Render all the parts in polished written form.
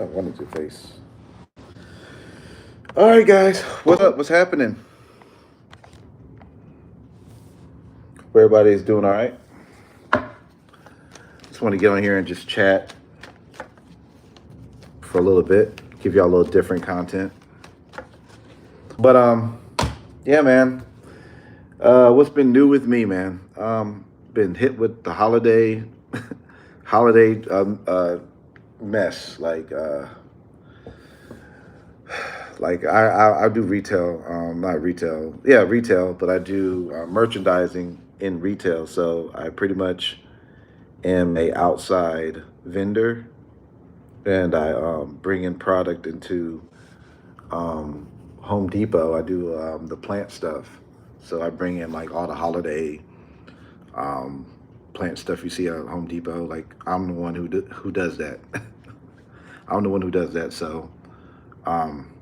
I wanted your face. All right, guys. What's up? What's happening? Hope everybody's doing all right. Just want to get on here and just chat for a little bit, give y'all a little different content. But yeah, man. What's been new with me, man? Been hit with the holiday mess. Like I do retail, not retail, yeah, retail, but I do merchandising in retail. So I pretty much am a outside vendor, and I bring in product into Home Depot. I do the plant stuff, so I bring in like all the holiday um, plant stuff you see at Home Depot. Like I'm the one who does that. I'm the one who does that. So um,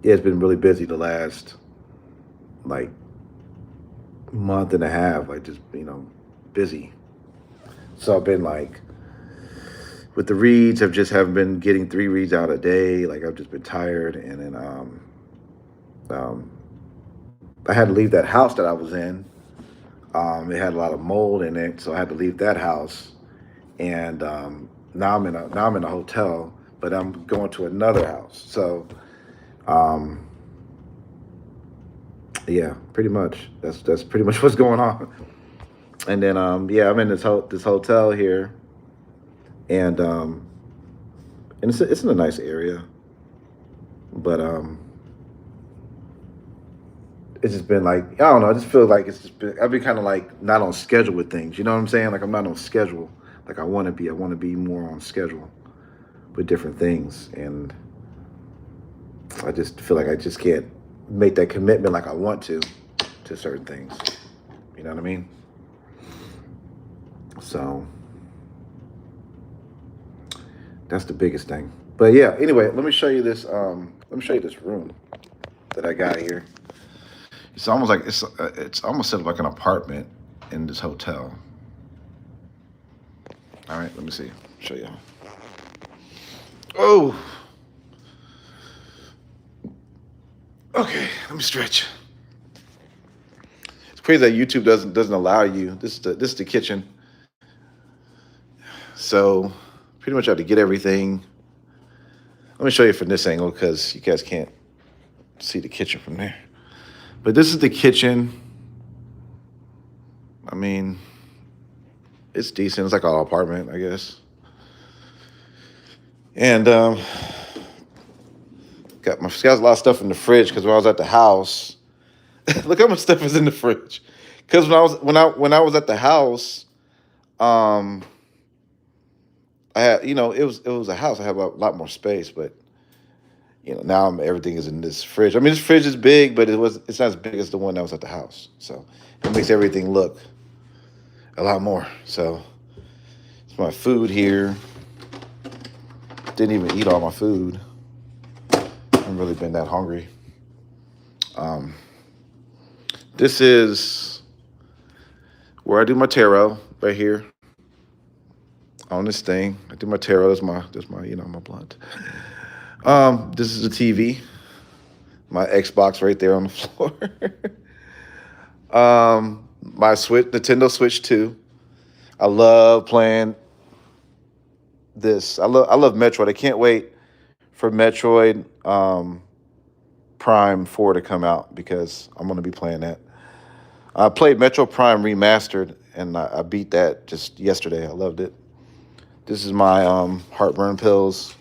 yeah, it's been really busy the last like month and a half. Like just busy. So I've been like with the reads. I've just haven't been getting 3 reads out a day. Like I've just been tired, and then um, I had to leave that house that I was in. It had a lot of mold in it, so I had to leave that house. And now I'm in a hotel, but I'm going to another house. So um, yeah, pretty much that's pretty much what's going on. And then yeah, I'm in this hotel here, and it's in a nice area, but it's just been like I don't know. I just feel like I've been kind of like not on schedule with things. You know what I'm saying? Like I'm not on schedule like I want to be. I want to be more on schedule with different things, and I just feel like I just can't make that commitment like I want to certain things. You know what I mean? So that's the biggest thing. But yeah, anyway, let me show you this. Let me show you this room that I got here. It's almost like it's almost set up like an apartment in this hotel. All right, let me see. Show y'all. Oh, okay. Let me stretch. It's crazy that YouTube doesn't allow you. This is the kitchen. So pretty much I have to get everything. Let me show you from this angle because you guys can't see the kitchen from there. But this is the kitchen. I mean, it's decent. It's like an apartment, I guess. And got a lot of stuff in the fridge because when I was at the house, look how much stuff is in the fridge. Because when I was at the house, um, I had it was a house. I have a lot more space, but now everything is in this fridge. I mean, this fridge is big, but it's not as big as the one that was at the house. So it makes everything look a lot more. So it's my food here. Didn't even eat all my food. I haven't really been that hungry. This is where I do my tarot right here on this thing. I do my tarot. That's my my blunt. This is the TV. My Xbox right there on the floor. My Nintendo Switch 2. I love playing this. I love Metroid. I can't wait for Metroid Prime 4 to come out because I'm gonna be playing that. I played Metro Prime Remastered and I beat that just yesterday. I loved it. This is my heartburn pills.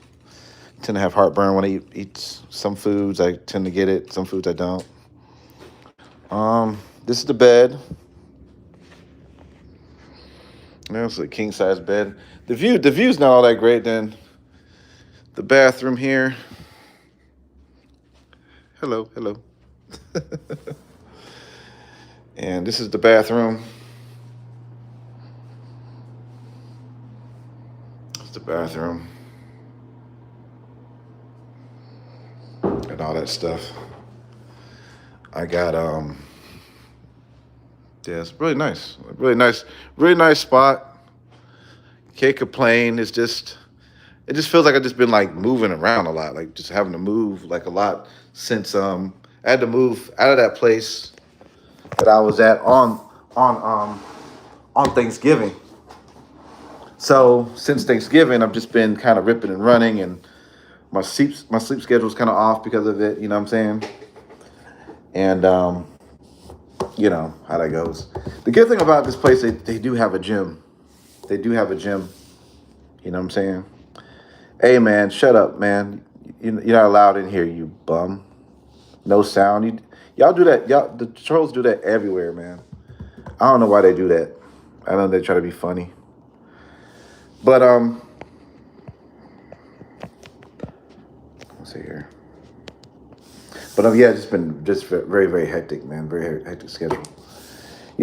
I tend to have heartburn when I eat some foods. I tend to get it. Some foods I don't. This is the bed. It's a king size bed. The view's not all that great. Then the bathroom here. Hello. And this is the bathroom. It's the bathroom. And all that stuff. I got yeah, it's really nice. Really nice spot. Can't complain. It's just it just feels like I've just been like moving around a lot, like just having to move like a lot since I had to move out of that place that I was at on on Thanksgiving. So since Thanksgiving, I've just been kind of ripping and running, and my sleep schedule is kind of off because of it. You know what I'm saying? And you know how that goes. The good thing about this place, they do have a gym. They do have a gym. You know what I'm saying? Hey man, shut up, man. You're not allowed in here, you bum. No sound. Y'all do that. Y'all, the trolls do that everywhere, man. I don't know why they do that. I know they try to be funny, but let's see here. But yeah, it's been just very very hectic, man. Very hectic schedule.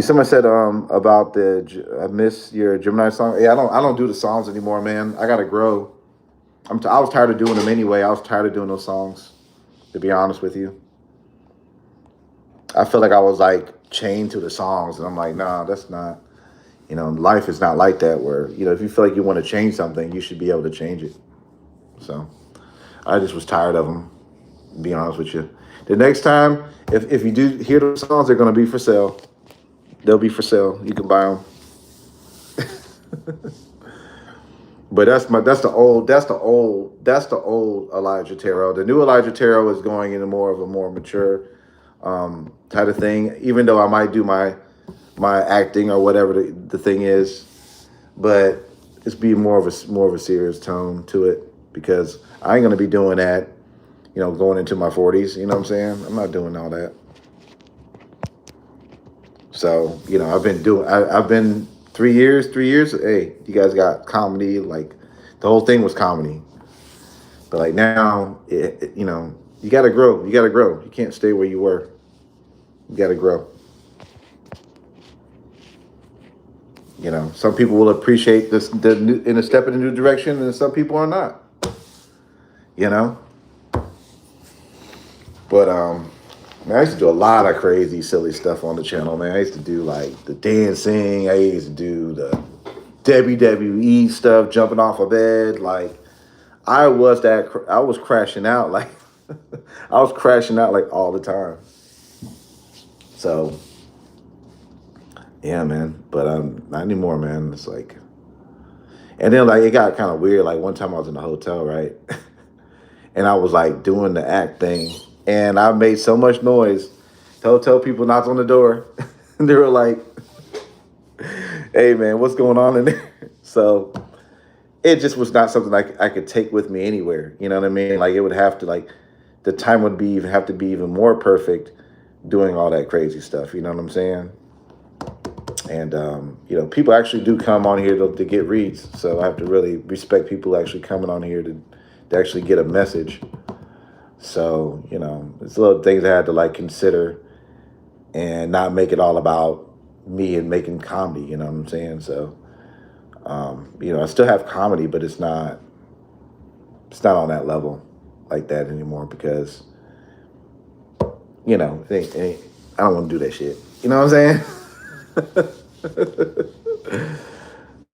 Someone said about I miss your Gemini song. Yeah, I don't do the songs anymore, man. I gotta grow. I was tired of doing them anyway. I was tired of doing those songs, to be honest with you. I feel like I was like chained to the songs, and I'm like, nah, that's not. Life is not like that. Where if you feel like you want to change something, you should be able to change it. So I just was tired of them. To be honest with you. The next time, if you do hear those songs, they're gonna be for sale. They'll be for sale. You can buy them. But that's the old Elijah Tarot. The new Elijah Tarot is going into more of a more mature type of thing. Even though I might do my acting or whatever the thing is, but it's be more of a serious tone to it, because I ain't gonna be doing that. Going into my 40s. You know what I'm saying? I'm not doing all that. So I've been 3 years. 3 years. Hey, you guys got comedy. Like the whole thing was comedy. But like now, you got to grow. You got to grow. You can't stay where you were. You got to grow. Some people will appreciate in a step in a new direction, and some people are not. But man, I used to do a lot of crazy, silly stuff on the channel, man. I used to do like the dancing. I used to do the WWE stuff, jumping off a bed. Like I was crashing out. Like I was crashing out like all the time. So yeah, man. But not anymore, man. It's like, and then like it got kind of weird. Like one time I was in a hotel, right? And I was like doing the act thing, and I made so much noise. The hotel people knocked on the door, and they were like, "Hey, man, what's going on in there?" So it just was not something I could take with me anywhere. You know what I mean? Like it would have to the time would have to be even more perfect doing all that crazy stuff. You know what I'm saying? And people actually do come on here to get reads, so I have to really respect people actually coming on here to actually get a message. So, it's little things I had to like consider and not make it all about me and making comedy, you know what I'm saying? So, I still have comedy, but it's not on that level like that anymore, because, I don't want to do that shit. You know what I'm saying?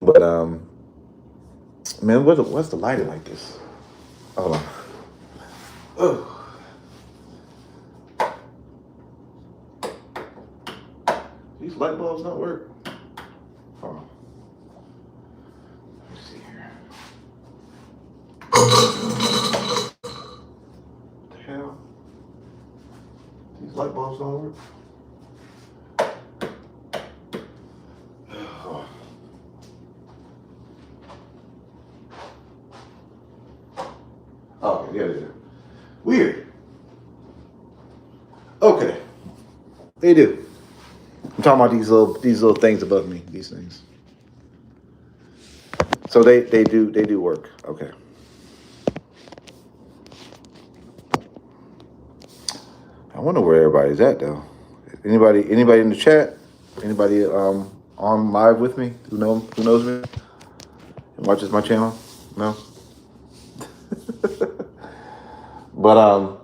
But, man, what's the lighting like this? Hold on. Oh. These light bulbs don't work. Hold on. Let's see here. What the hell? These light bulbs don't work. Oh, yeah, yeah. Weird. Okay. They do. I'm talking about these little things above me, these things. So they do work. Okay. I wonder where everybody's at though. Anybody in the chat? Anybody on live with me who knows me and watches my channel? No. But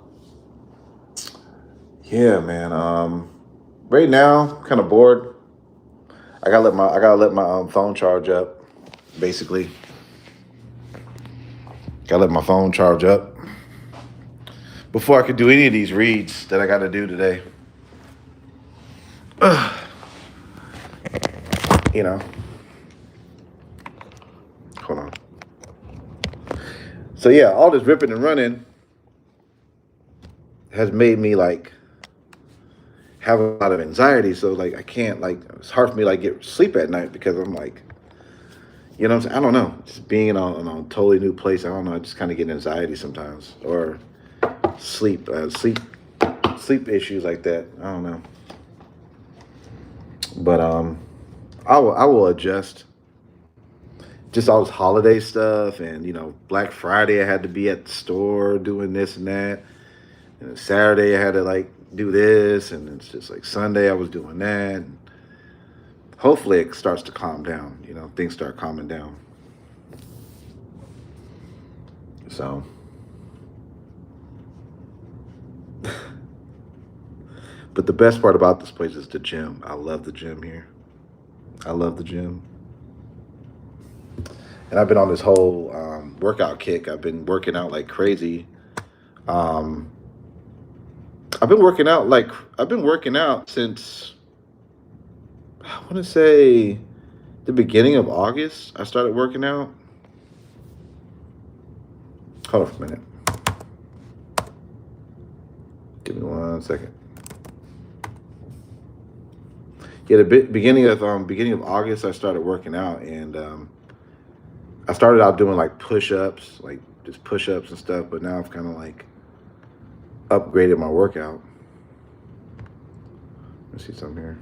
yeah, man. Right now, kind of bored. I gotta let my phone charge up, basically. Gotta let my phone charge up before I could do any of these reads that I got to do today. You know, hold on. So yeah, all this ripping and running has made me like have a lot of anxiety. So like I can't like it's hard for me to like get sleep at night because I'm like, you know what I'm saying? I don't know. Just being in a totally new place, I don't know. I just kind of get anxiety sometimes, or sleep issues like that. I don't know. But I will adjust. Just all this holiday stuff, and Black Friday I had to be at the store doing this and that, and then Saturday I had to like do this, and it's just like Sunday I was doing that. And hopefully it starts to calm down. Things start calming down. So, but the best part about this place is the gym. I love the gym here. I love the gym. And I've been on this whole workout kick. I've been working out like crazy. Um, I've been working out since I want to say the beginning of August. I started working out. Hold on for a minute. Give me 1 second. Yeah, the beginning of August, I started working out, and I started out doing like push-ups, like just push-ups and stuff. But now I've kind of like upgraded my workout. Let's see something here.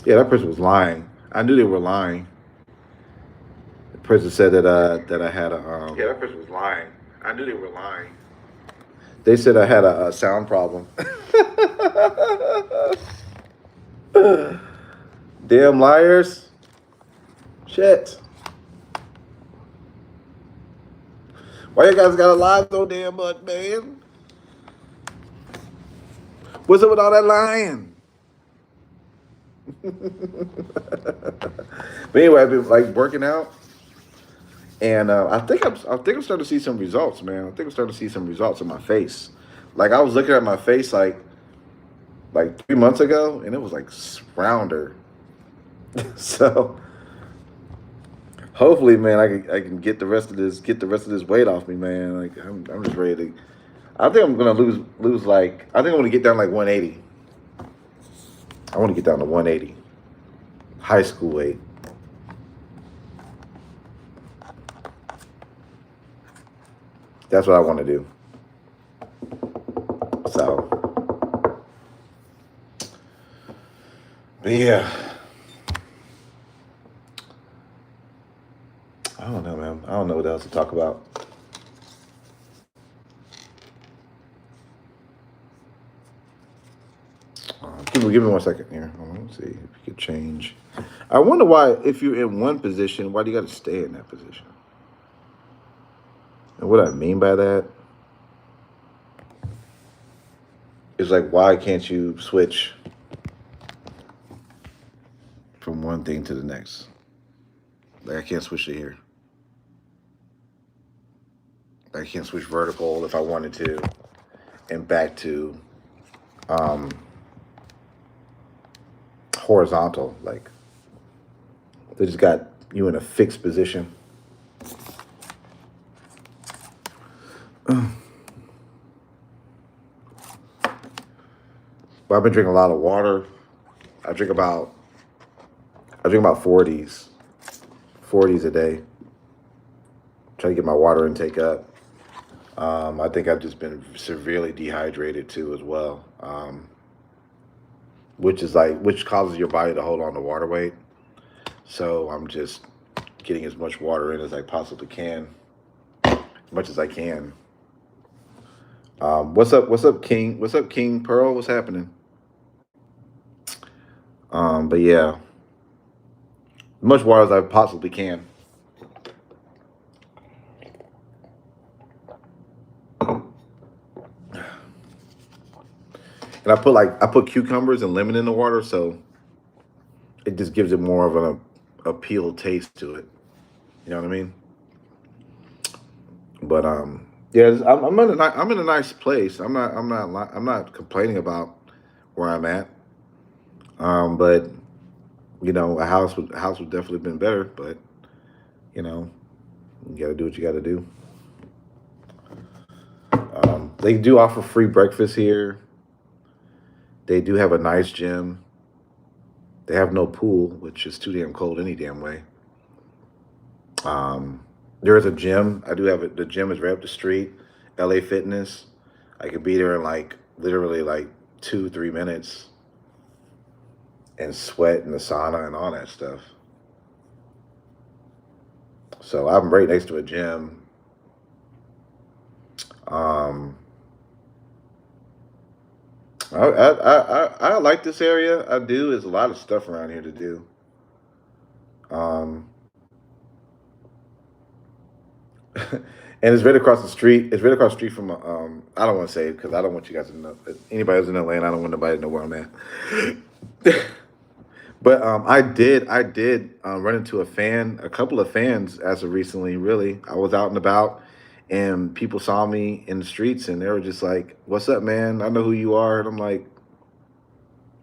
Yeah, that person was lying. I knew they were lying. The person said that I had a Yeah, that person was lying. I knew they were lying. They said I had a sound problem. Damn liars. Shit. Why you guys gotta lie so damn much, man? What's up with all that lying? But anyway, I've been like working out, and I think I'm starting to see some results, man. I think I'm starting to see some results in my face. Like I was looking at my face like 3 months ago, and it was like rounder. So hopefully, man, I can get the rest of this weight off me, man. Like I'm just ready to. I think I'm gonna lose like I think I'm gonna get down like 180. I want to get down to 180, high school weight. That's what I want to do. So, but yeah, I don't know, man. I don't know what else to talk about. Give me 1 second here. Hold on, let's see if you could change. I wonder why, if you're in one position, why do you got to stay in that position? And what I mean by that is like, why can't you switch from one thing to the next? Like, I can't switch to here. I can't switch vertical if I wanted to, and back to horizontal. Like, they just got you in a fixed position. But I've been drinking a lot of water. I drink about 40s a day. Try to get my water intake up. I think I've just been severely dehydrated too, as well, which causes your body to hold on to water weight. So I'm just getting as much water in as I possibly can, as much as I can. What's up? What's up, King? What's up, King Pearl? What's happening? But yeah, as much water as I possibly can. And I put cucumbers and lemon in the water, so it just gives it more of an appeal taste to it. You know what I mean? But yeah, I'm in a nice place. I'm not complaining about where I'm at. But a house would definitely have been better. But you know, you got to do what you got to do. They do offer free breakfast here. They do have a nice gym. They have no pool, which is too damn cold any damn way. Um, there is a gym. I do have it. The gym is right up the street. LA Fitness. I could be there in like literally like 2, 3 minutes and sweat in the sauna and all that stuff. So I'm right next to a gym. Um, I like this area. I do. There's a lot of stuff around here to do. Um, and it's right across the street. It's right across the street from. I don't want to say it because I don't want you guys to know. Anybody who's in Atlanta, I don't want nobody to know where I'm at. But I did run into a couple of fans as of recently. Really, I was out and about, and people saw me in the streets, and they were just like, "What's up, man? I know who you are." And I'm like,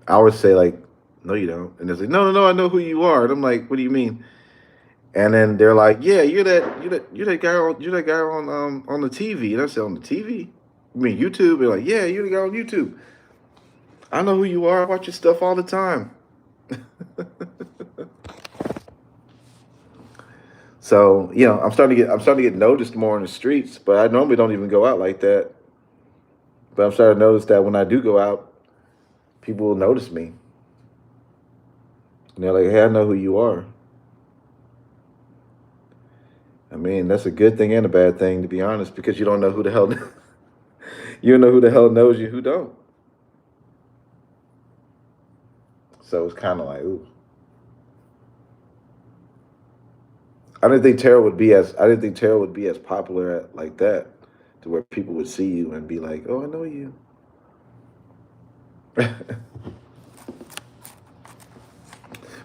I always say like, "No, you don't," and they're like, "No, no, no, I know who you are." And I'm like, "What do you mean?" And then they're like, "Yeah, you're that guy on the TV." And I said, "On the TV? You mean YouTube?" They're like, "Yeah, you're the guy on YouTube. I know who you are. I watch your stuff all the time." So I'm starting to get noticed more in the streets, but I normally don't even go out like that. But I'm starting to notice that when I do go out, people will notice me. And they're like, "Hey, I know who you are." I mean, that's a good thing and a bad thing, to be honest, because you don't know who the hell you don't know who the hell knows you, who don't. So it's kind of like, ooh, I didn't think tarot would be as popular like that, to where people would see you and be like, "Oh, I know you."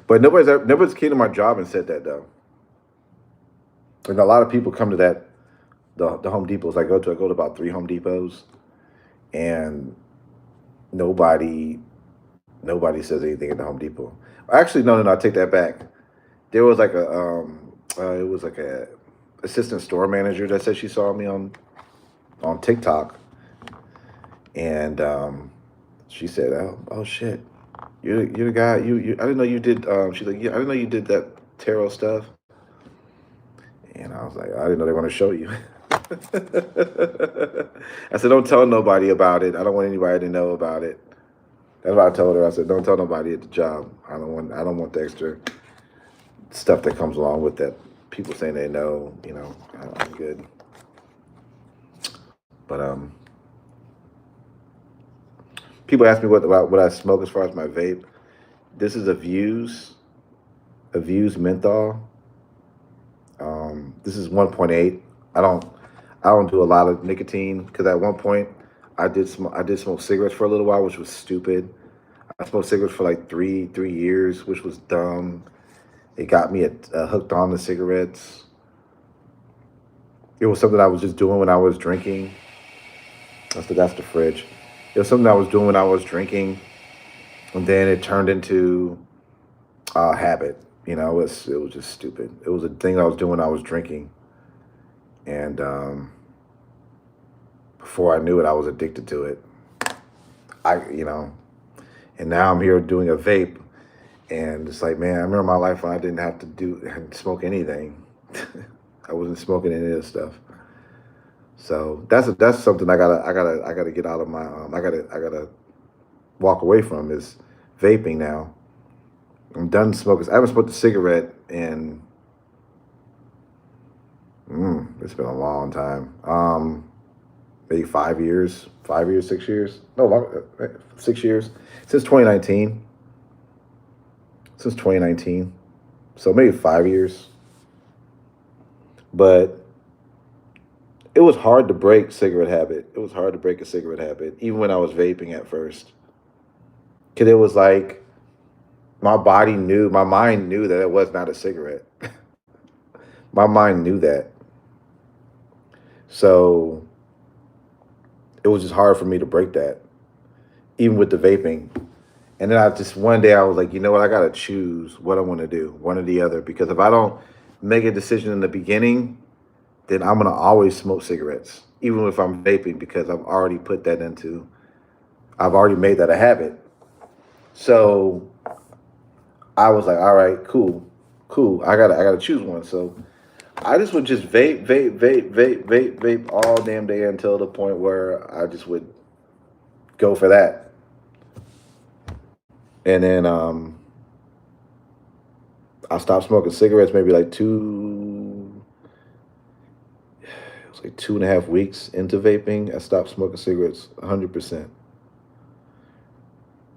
But nobody's came to my job and said that though. And a lot of people come to the Home Depots I go to about 3 Home Depots, and nobody nobody says anything at the Home Depot. Actually, no, no, no. I take that back. There was like it was like a assistant store manager that said she saw me on TikTok, and she said, oh shit, you're the guy. I didn't know you did." She's like, "Yeah, I didn't know you did that tarot stuff." And I was like, "I didn't know they were going to show you." I said, "Don't tell nobody about it. I don't want anybody to know about it." That's what I told her. I said, "Don't tell nobody at the job. I don't want the extra stuff that comes along with that. People saying they know, I'm good." But people ask me what I smoke as far as my vape. This is a Views menthol. This is 1.8. I don't I don't do a lot of nicotine because at one point I did smoke cigarettes for a little while, which was stupid. I smoked cigarettes for like three years, which was dumb. It got me hooked on the cigarettes. It was something I was just doing when I was drinking. That's the fridge. It was something I was doing when I was drinking, and then it turned into a habit. It was just stupid. It was a thing I was doing when I was drinking, and before I knew it, I was addicted to it. And now I'm here doing a vape, and it's like, man, I remember my life when I didn't have to smoke anything. I wasn't smoking any of this stuff. So that's something I gotta get out of my I gotta walk away from is vaping now. I'm done smoking. I haven't smoked a cigarette in it's been a long time. Maybe 5 years, 5 years, 6 years. No, 6 years since 2019. Since 2019, so maybe 5 years. But it was hard to break cigarette habit. It was hard to break a cigarette habit, even when I was vaping at first. Cause it was like my body knew, my mind knew that it was not a cigarette. My mind knew that. So it was just hard for me to break that, even with the vaping. And then I just, one day I was like, you know what, I got to choose what I want to do, one or the other. Because if I don't make a decision in the beginning, then I'm going to always smoke cigarettes, even if I'm vaping, because I've already put that into, I've already made that a habit. So I was like, all right, cool. I gotta choose one. So I just would just vape all damn day until the point where I just would go for that. And then I stopped smoking cigarettes maybe like it was like 2.5 weeks into vaping. I stopped smoking cigarettes 100%.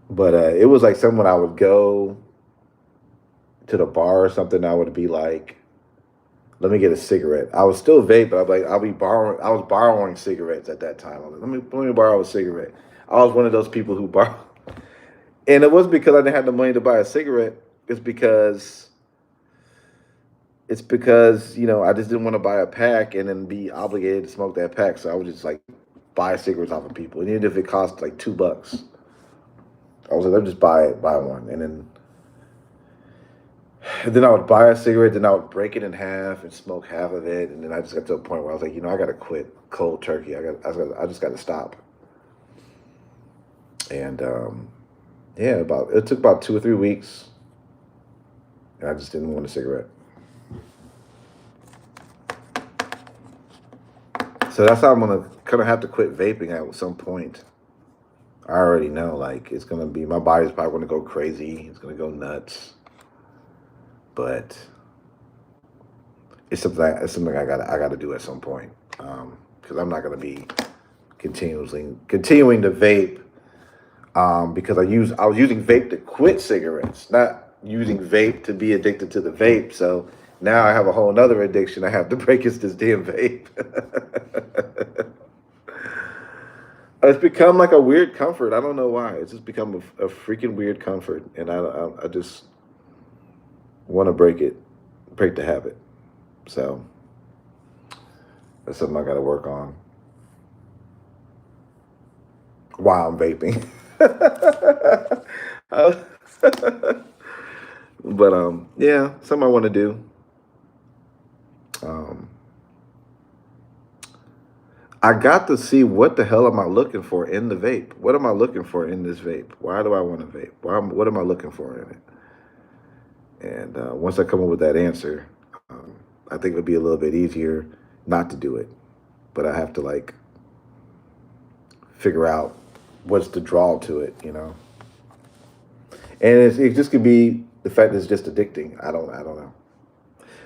But it was like someone I would go to the bar or something, I would be like, let me get a cigarette. I was still vape, but I was borrowing cigarettes at that time. I was like, let me borrow a cigarette. I was one of those people who borrow. And it wasn't because I didn't have the money to buy a cigarette. It's because I just didn't want to buy a pack and then be obligated to smoke that pack. So I would just like buy cigarettes off of people. And even if it cost like $2, I was like, let me just buy one. And then I would buy a cigarette, then I would break it in half and smoke half of it, and then I just got to a point where I was like, I got to quit cold turkey. I just got to stop. And yeah, it took about 2 or 3 weeks, and I just didn't want a cigarette. So that's how I'm gonna kind of have to quit vaping at some point. I already know, like it's gonna be, my body's probably gonna go crazy. It's gonna go nuts. But it's something I gotta do at some point, because I'm not gonna be continuing to vape, because I was using vape to quit cigarettes, not using vape to be addicted to the vape. So now I have a whole nother addiction I have to break, is this damn vape. It's become like a weird comfort. I don't know why. It's just become a freaking weird comfort, and I just want to break the habit. So that's something I got to work on while I'm vaping. But yeah, something I want to do. I got to see what the hell am I looking for in the vape. What am I looking for in this vape? Why do I want to vape? What am I looking for in it? And once I come up with that answer, I think it'll be a little bit easier not to do it. But I have to like figure out what's the draw to it, And it just could be the fact that it's just addicting. I don't know.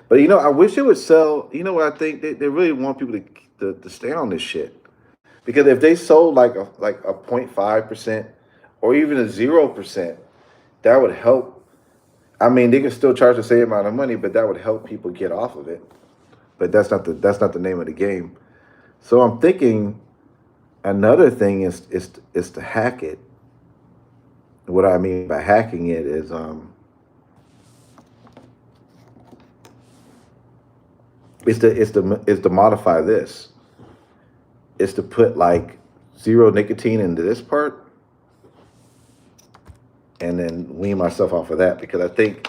But I wish it would sell. You know what I think? They really want people to stay on this shit, because if they sold like a 0.5% or even a 0%, that would help. I mean, they could still charge the same amount of money, but that would help people get off of it. But that's not the name of the game. So I'm thinking another thing is to hack it. What I mean by hacking it is to modify this. Is to put like zero nicotine into this part, and then wean myself off of that, because I think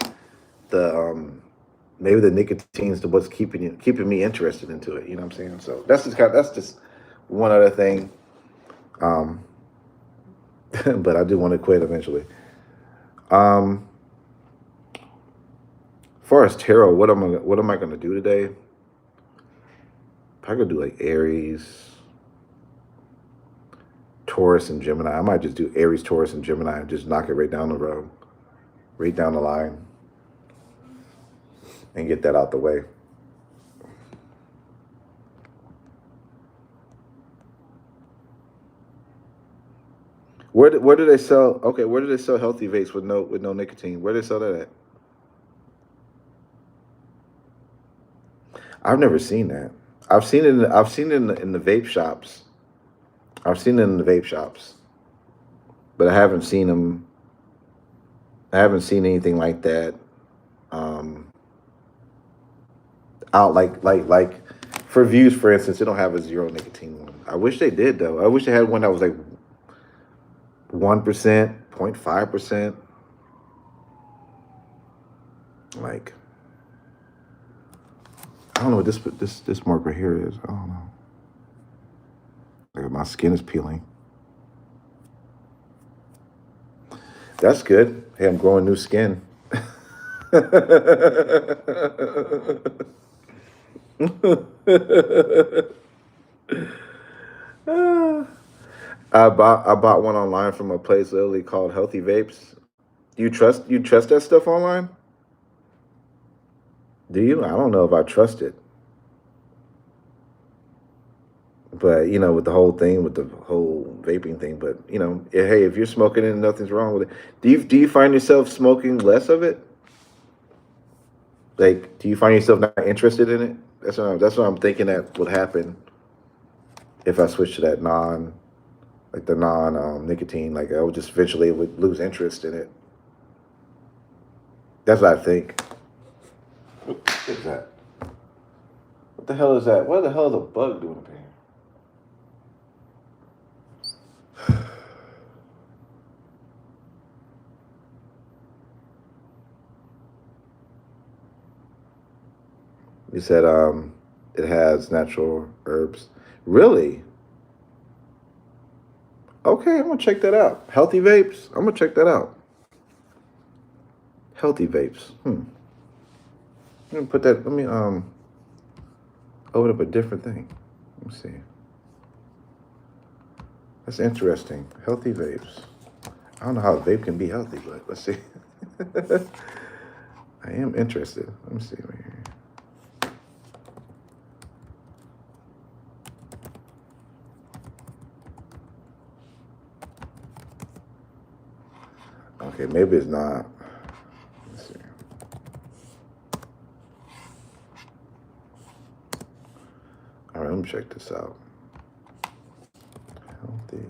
the maybe the nicotine's what's keeping me interested into it. You know what I'm saying? So that's just one other thing. But I do want to quit eventually. As far as tarot, what am I gonna do today? I could do like Aries, Taurus, and Gemini. I might just do Aries, Taurus, and Gemini and just knock it right down the road, right down the line, and get that out the way. Where do they sell? Okay, where do they sell healthy vapes with no nicotine? Where do they sell that at? I've never seen that. I've seen it. In the vape shops. I've seen it in the vape shops, but I haven't seen them I haven't seen anything like that. Um, out like for views, for instance, they don't have a zero nicotine one. I wish they did though. I wish they had one that was like 1%, 0.5%. Like, I don't know what this mark right here is. I don't know. Like my skin is peeling. That's good. Hey, I'm growing new skin. I bought one online from a place literally called Healthy Vapes. You trust that stuff online? Do you? I don't know if I trust it. But with the whole thing, with the whole vaping thing, but hey, if you're smoking it, nothing's wrong with it. Do you find yourself smoking less of it? Like, do you find yourself not interested in it? That's what I'm thinking that would happen if I switch to that the non nicotine. Like, I would just eventually would lose interest in it. That's what I think. What is that? What the hell is that? What the hell is a bug doing up here? You said it has natural herbs. Really? Okay, I'm gonna check that out. Healthy vapes. I'm gonna check that out. Healthy vapes. Let me put that. Let me open up a different thing. Let me see. That's interesting. Healthy vapes. I don't know how a vape can be healthy, but let's see. I am interested. Let me see right here. Okay, maybe it's not. Let's see. All right, let me check this out. Healthy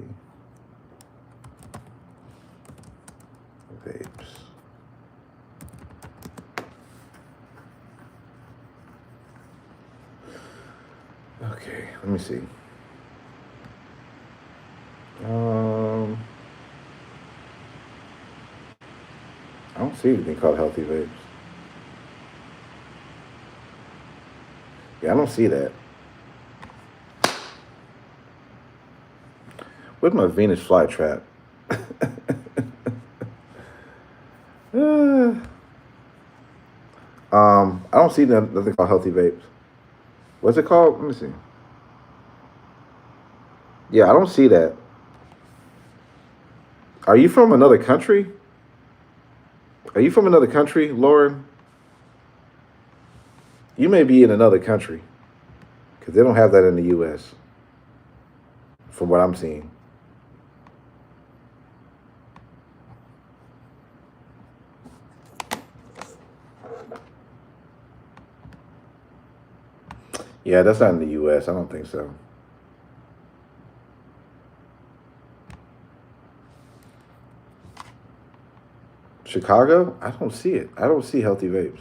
vapes. Okay, let me see. I don't see anything called healthy vapes. Yeah, I don't see that. Where's my Venus flytrap? I don't see nothing called healthy vapes. What's it called? Let me see. Yeah, I don't see that. Are you from another country? Are you from another country, Lauren? You may be in another country because they don't have that in the U.S. from what I'm seeing. Yeah, that's not in the U.S. I don't think so. Chicago? I don't see it. I don't see healthy vapes.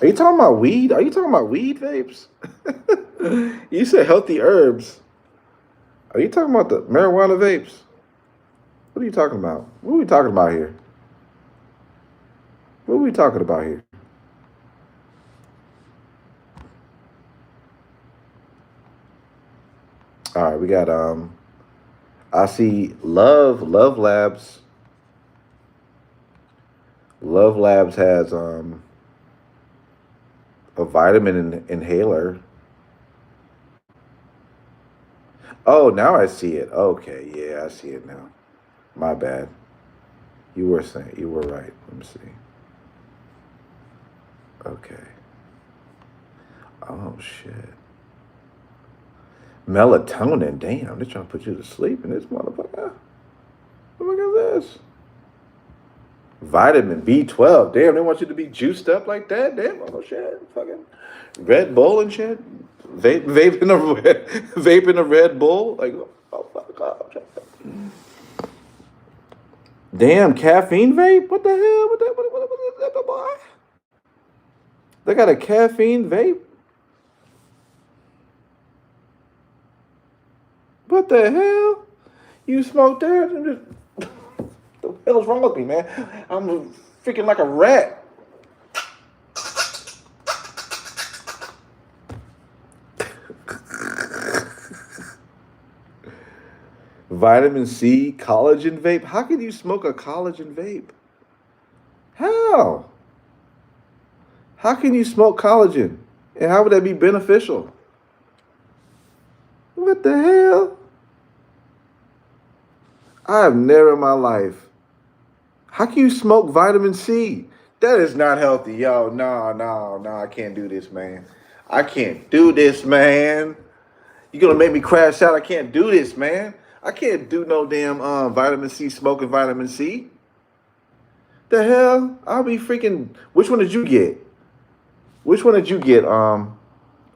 Are you talking about weed? Are you talking about weed vapes? You said healthy herbs. Are you talking about the marijuana vapes? What are you talking about? What are we talking about here? What are we talking about here? All right, we got I see Love Labs. Love Labs has a vitamin inhaler. Oh, now I see it. Okay, yeah, I see it now. My bad. You were right. Let me see. Okay. Oh shit. Melatonin. Damn, they're trying to put you to sleep in this motherfucker. What the fuck is this? Vitamin B12. Damn, they want you to be juiced up like that. Damn, oh shit. Fucking Red Bull and shit. Vaping a Red Bull. Like, oh fuck. Damn, caffeine vape? What the hell? What is that, boy? They got a caffeine vape? What the hell? You smoke that? What the hell's wrong with me, man? I'm freaking like a rat. Vitamin C, collagen vape. How can you smoke a collagen vape? How? How can you smoke collagen? And how would that be beneficial? What the hell? I have never in my life. How can you smoke vitamin C? That is not healthy, yo. No, I can't do this, man. I can't do this, man. You're gonna make me crash out. I can't do this, man. I can't do no damn vitamin C, smoking vitamin C. The hell? I'll be freaking. Which one did you get? Which one did you get?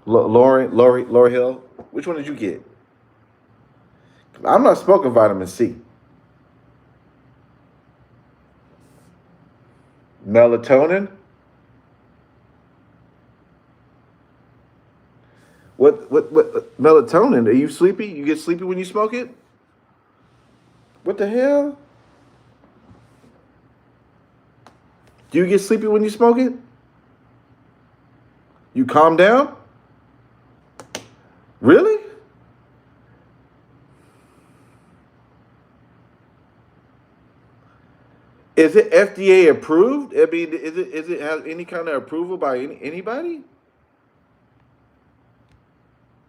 Lori Hill. Which one did you get? I'm not smoking vitamin C. Melatonin. What melatonin? Are you sleepy? You get sleepy when you smoke it? What the hell? Do you get sleepy when you smoke it? You calm down? Really? Is it FDA approved? I mean, is it have any kind of approval by anybody?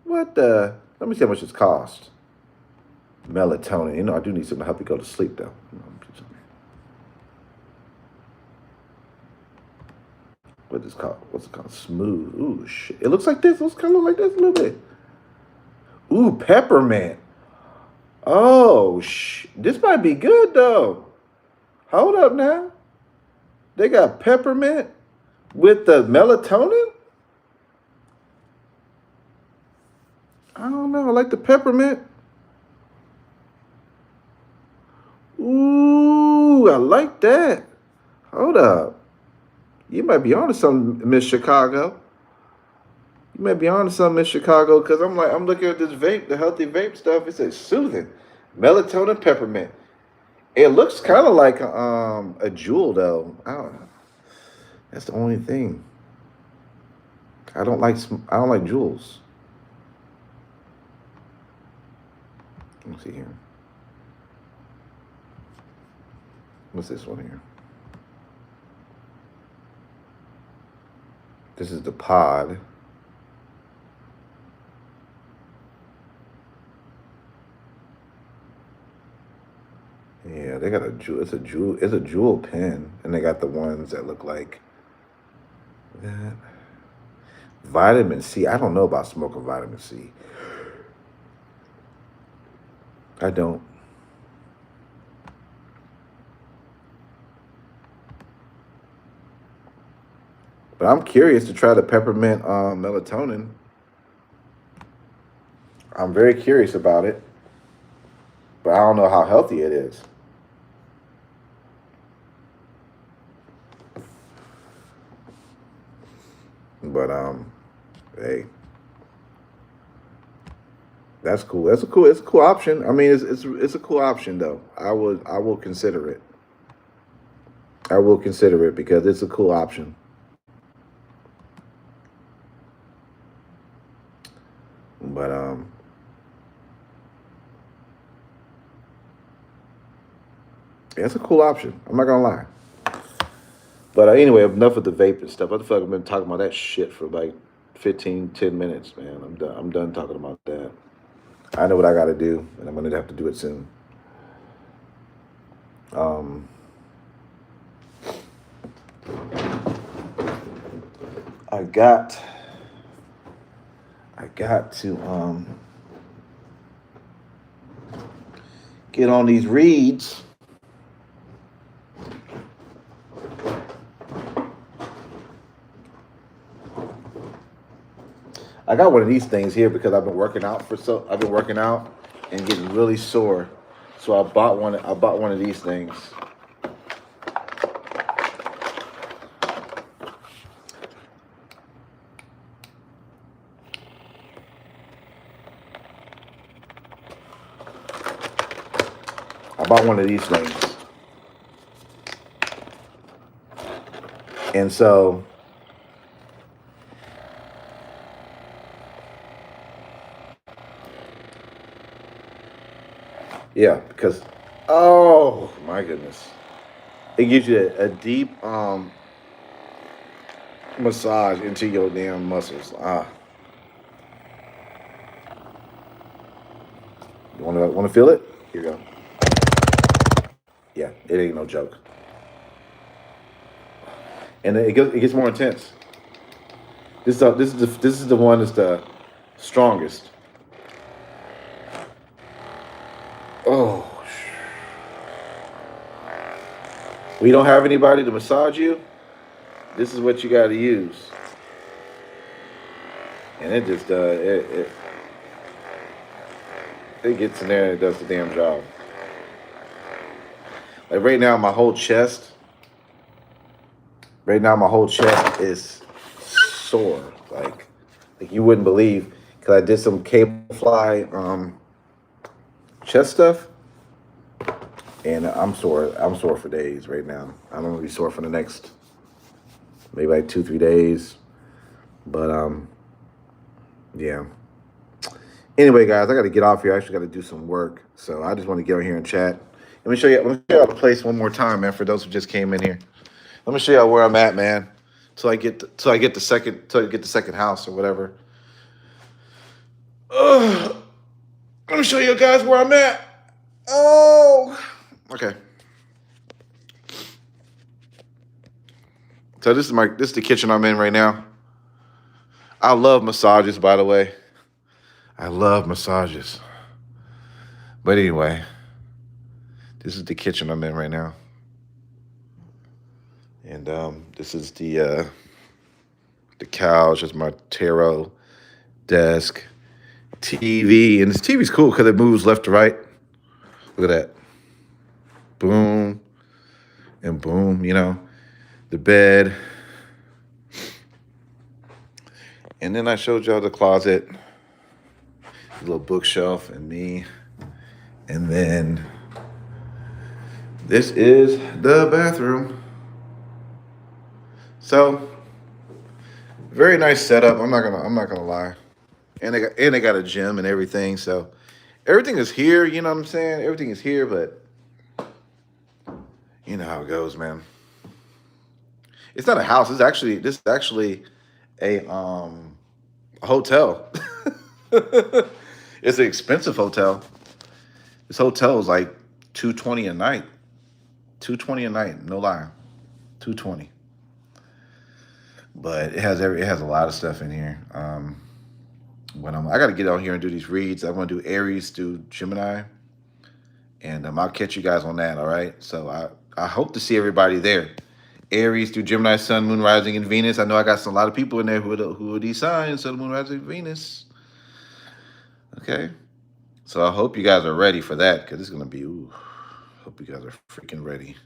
What the? Let me see how much it's cost. Melatonin. You know, I do need something to help me go to sleep, though. What is it called? What's it called? Smooth. Ooh, shit. It looks like this. It looks kind of like this a little bit. Ooh, peppermint. Oh, this might be good, though. Hold up now. They got peppermint with the melatonin? I don't know. I like the peppermint. Ooh, I like that. Hold up. You might be onto something, Miss Chicago. You might be onto something, Miss Chicago, because I'm looking at this vape, the healthy vape stuff. It says soothing, melatonin, peppermint. It looks kind of like a jewel, though. I don't know. That's the only thing. I don't like jewels. Let me see here. What's this one here? This is the pod. Yeah, they got a jewel. It's a jewel pen, and they got the ones that look like that. Vitamin C. I don't know about smoking vitamin C. I don't. But I'm curious to try the peppermint melatonin. I'm very curious about it, but I don't know how healthy it is. But hey, that's cool. It's a cool option. I mean, it's a cool option though. I will consider it. I will consider it because it's a cool option. But yeah, it's a cool option. I'm not gonna lie. But anyway, enough of the vape and stuff. I feel like I've been talking about that shit for like 10 minutes, man. I'm done talking about that. I know what I got to do, and I'm gonna have to do it soon. I got to get on these reads. I got one of these things here because I've been working out and getting really sore. So I bought one of these things. bought one of these things. And so yeah, because oh my goodness. It gives you a deep massage into your damn muscles. You wanna feel it? Here you go. Yeah, it ain't no joke. And it gets more intense. This is the one that's the strongest. Oh, we don't have anybody to massage you. This is what you got to use, and it just it gets in there and it does the damn job. Like right now, my whole chest. Right now, my whole chest is sore. Like you wouldn't believe, because I did some cable fly chest stuff, and I'm sore. I'm sore for days right now. I'm gonna be sore for the next maybe like 2-3 days. But yeah. Anyway, guys, I got to get off here. I actually got to do some work, so I just want to get on here and chat. Let me show you the place one more time, man. For those who just came in here, let me show y'all where I'm at, man. Till I get the second house or whatever. Let me show you guys where I'm at. Oh, okay. So this is the kitchen I'm in right now. I love massages, by the way. I love massages. But anyway, this is the kitchen I'm in right now. And this is the couch. It's my tarot desk, TV. And this TV's cool because it moves left to right. Look at that. Boom and boom, you know. The bed. And then I showed y'all the closet. The little bookshelf and me. And then this is the bathroom. So very nice setup. I'm not gonna lie. And they got a gym and everything. So everything is here, you know what I'm saying? Everything is here, but you know how it goes, man. It's not a house. This is actually a hotel. It's an expensive hotel. This hotel is like $220 a night. $220 a night, no lie. $220. But it has a lot of stuff in here. I got to get out here and do these reads. I'm going to do Aries through Gemini, and I'll catch you guys on that. All right. So I hope to see everybody there. Aries through Gemini, Sun, Moon, Rising, and Venus. I know I got a lot of people in there who are these signs: Sun, Moon, Rising, Venus. Okay. So I hope you guys are ready for that, because it's going to be. Hope you guys are freaking ready.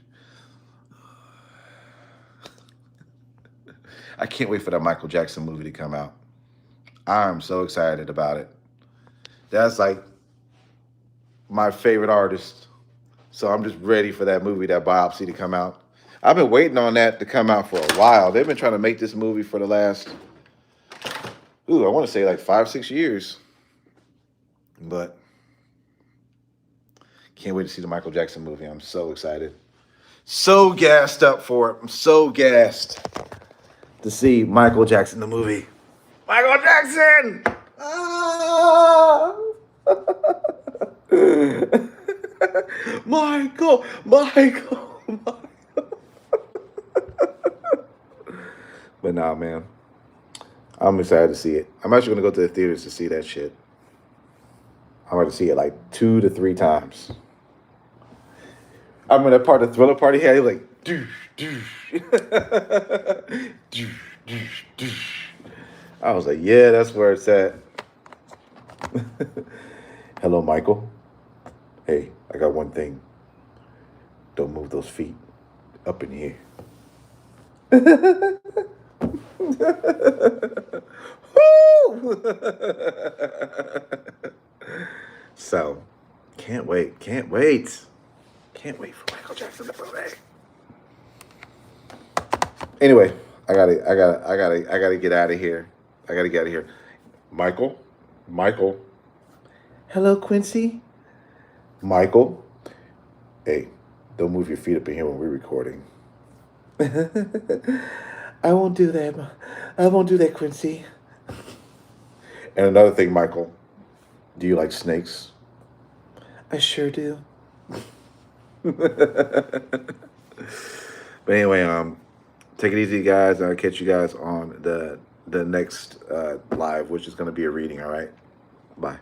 I can't wait for that Michael Jackson movie to come out. I'm so excited about it. That's like my favorite artist. So I'm just ready for that movie, that biopsy, to come out. I've been waiting on that to come out for a while. They've been trying to make this movie for the last, I want to say like 5-6 years. But can't wait to see the Michael Jackson movie. I'm so excited. So gassed up for it. I'm so gassed to see Michael Jackson, the movie. Michael Jackson! Ah! Michael. But nah, man. I'm excited to see it. I'm actually going to go to the theaters to see that shit. I'm going to see it like 2 to 3 times. I remember that part of the Thriller party had, like, doosh, doosh. Doosh, doosh, doosh. I was like, yeah, that's where it's at. Hello, Michael. Hey, I got one thing. Don't move those feet up in the air. So, can't wait. Can't wait for Michael Jackson to play. Anyway, I gotta get out of here. I gotta get out of here. Michael. Hello, Quincy. Michael. Hey, don't move your feet up in here when we're recording. I won't do that. I won't do that, Quincy. And another thing, Michael. Do you like snakes? I sure do. But anyway, take it easy, guys. I'll catch you guys on the next live, which is going to be a reading. All right. Bye.